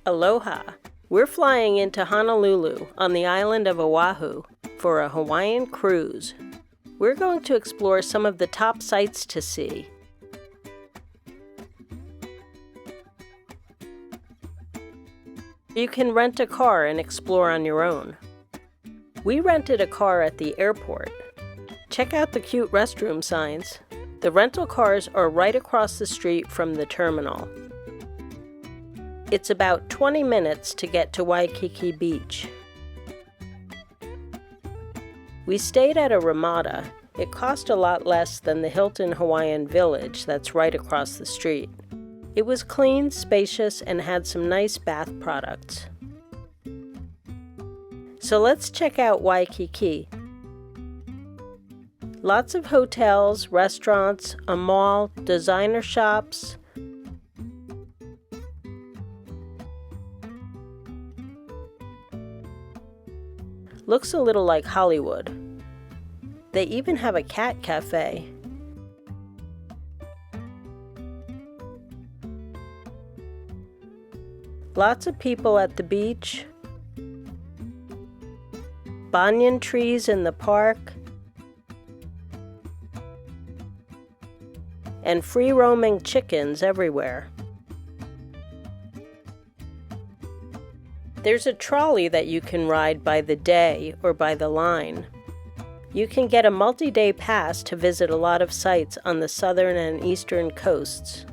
Aloha! We're flying into Honolulu on the island of Oahu for a Hawaiian cruise. We're going to explore some of the top sights to see. You can rent a car and explore on your own. We rented a car at the airport. Check out the cute restroom signs. The rental cars are right across the street from the terminal. It's about 20 minutes to get to Waikiki Beach. We stayed at a Ramada. It cost a lot less than the Hilton Hawaiian Village that's right across the street. It was clean, spacious, and had some nice bath products. So let's check out Waikiki. Lots of hotels, restaurants, a mall, designer shops. Looks a little like Hollywood. They even have a cat cafe. Lots of people at the beach. Banyan trees in the park. And free-roaming chickens everywhere. There's a trolley that you can ride by the day or by the line. You can get a multi-day pass to visit a lot of sites on the southern and eastern coasts.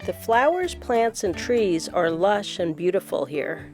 The flowers, plants, and trees are lush and beautiful here.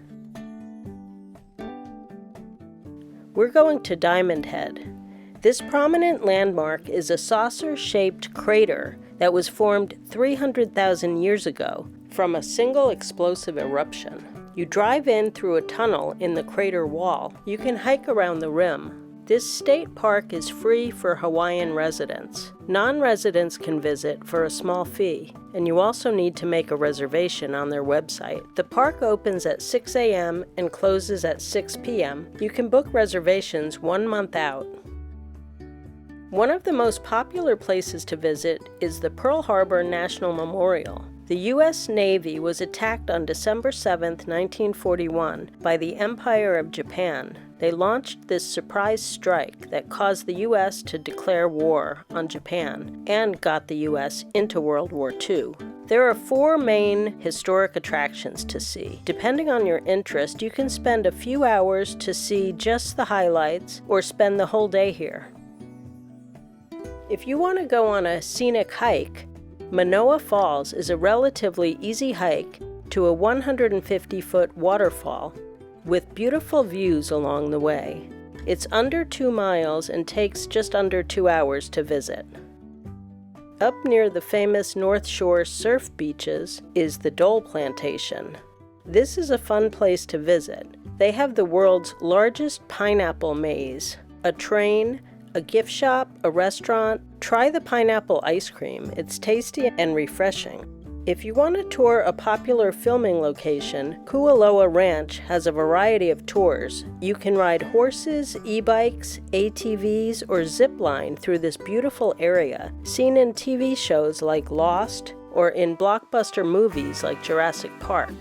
We're going to Diamond Head. This prominent landmark is a saucer-shaped crater that was formed 300,000 years ago from a single explosive eruption. You drive in through a tunnel in the crater wall. You can hike around the rim. This state park is free for Hawaiian residents. Non-residents can visit for a small fee, and you also need to make a reservation on their website. The park opens at 6 a.m. and closes at 6 p.m. You can book reservations 1 month out. One of the most popular places to visit is the Pearl Harbor National Memorial. The U.S. Navy was attacked on December 7, 1941, by the Empire of Japan. They launched this surprise strike that caused the U.S. to declare war on Japan and got the U.S. into World War II. There are 4 main historic attractions to see. Depending on your interest, you can spend a few hours to see just the highlights or spend the whole day here. If you want to go on a scenic hike, Manoa Falls is a relatively easy hike to a 150-foot waterfall with beautiful views along the way. It's under 2 miles and takes just under 2 hours to visit. Up near the famous North Shore surf beaches is the Dole Plantation. This is a fun place to visit. They have the world's largest pineapple maze, a train, a gift shop, a restaurant. Try the pineapple ice cream. It's tasty and refreshing. If you want to tour a popular filming location, Kualoa Ranch has a variety of tours. You can ride horses, e-bikes, ATVs, or zip line through this beautiful area, seen in TV shows like Lost or in blockbuster movies like Jurassic Park.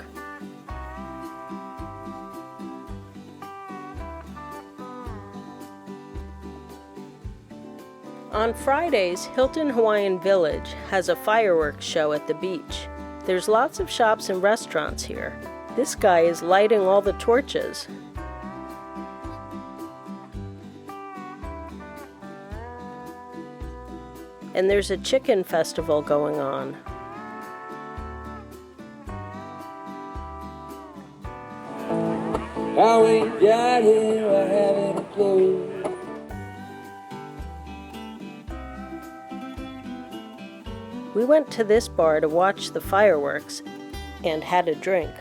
On Fridays, Hilton Hawaiian Village has a fireworks show at the beach. There's lots of shops and restaurants here. This guy is lighting all the torches. And there's a chicken festival going on. How we got here, I haven't a clue. We went to this bar to watch the fireworks and had a drink.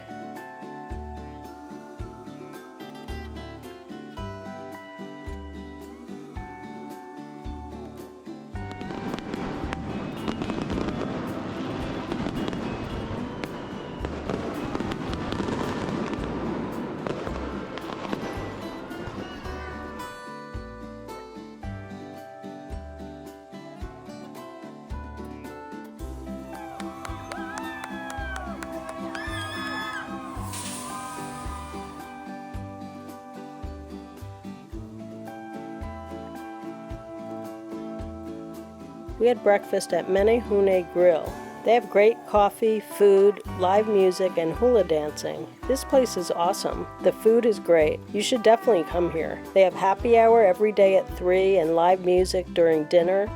We had breakfast at Menehune Grill. They have great coffee, food, live music, and hula dancing. This place is awesome. The food is great. You should definitely come here. They have happy hour every day at 3 and live music during dinner.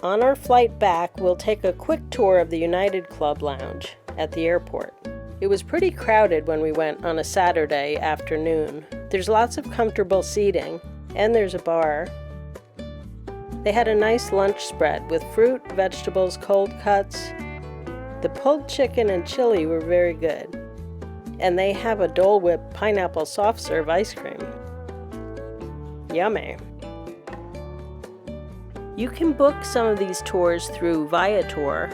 On our flight back, we'll take a quick tour of the United Club Lounge at the airport. It was pretty crowded when we went on a Saturday afternoon. There's lots of comfortable seating, and there's a bar. They had a nice lunch spread with fruit, vegetables, cold cuts. The pulled chicken and chili were very good. And they have a Dole Whip pineapple soft serve ice cream. Yummy. You can book some of these tours through Viator.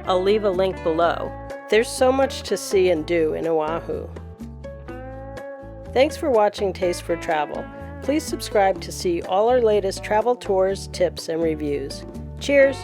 I'll leave a link below. There's so much to see and do in Oahu. Thanks for watching Taste for Travel. Please subscribe to see all our latest travel tours, tips, and reviews. Cheers!